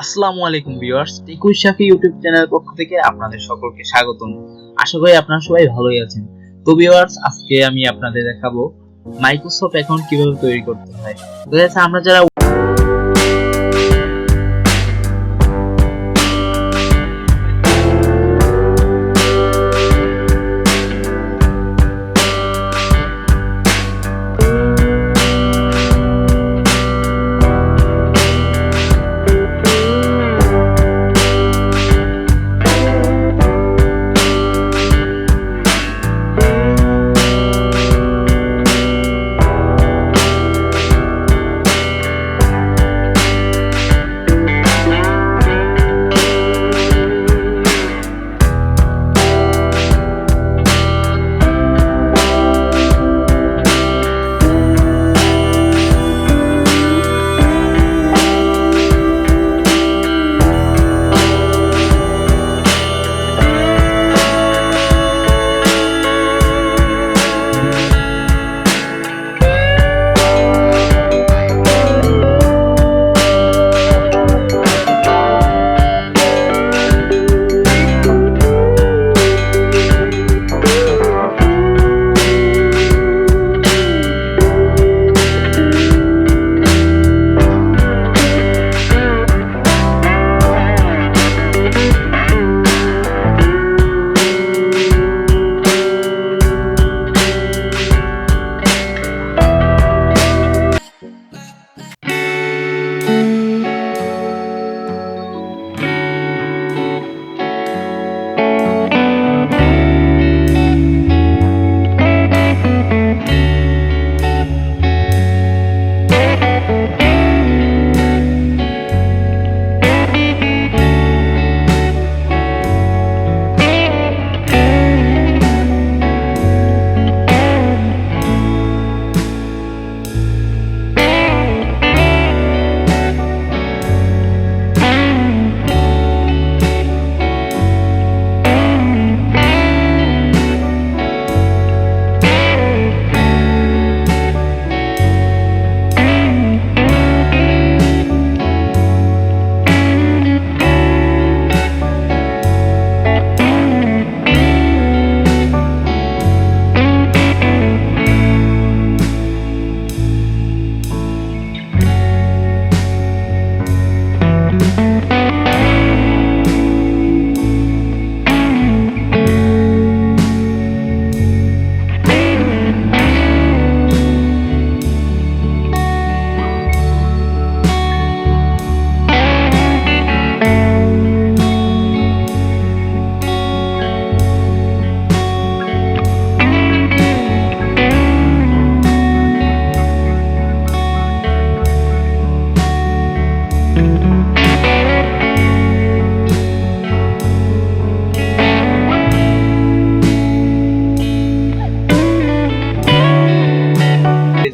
আসসালামু আলাইকুম ভিউয়ার্স, টেকুই শাফি YouTube channel পক্ষ থেকে আপনাদের সকলকে স্বাগতম। আশা করি আপনারা সবাই ভালোই আছেন। তো ভিউয়ার্স, আজকে আমি আপনাদের দেখাবো মাইক্রোসফট অ্যাকাউন্ট কিভাবে তৈরি করতে হয়। তো আমরা যারা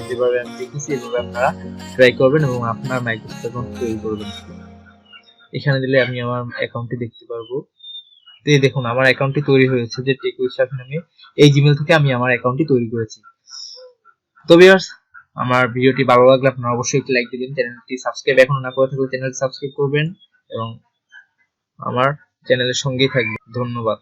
যেভাবে আমি দেখেছি এভাবে আপনারা ট্রাই করবেন এবং আপনার মাইক্রোসফট অ্যাকাউন্ট তৈরি করবেন। এখানে দিলে আমি আমার অ্যাকাউন্টটি দেখতে পারবো। তো এই দেখুন, আমার অ্যাকাউন্টটি তৈরি হয়েছে যে টেকুই শাফি নামে। এই জিমেল থেকে আমি আমার অ্যাকাউন্টটি তৈরি করেছি। তো ভিউয়ার্স, আমার ভিডিওটি ভালো লাগলে আপনারা অবশ্যই একটি লাইক দিবেন। চ্যানেলটি সাবস্ক্রাইব এখনো না করে থাকলে চ্যানেলটি সাবস্ক্রাইব করবেন এবং আমার চ্যানেলের সঙ্গেই থাকবেন। ধন্যবাদ।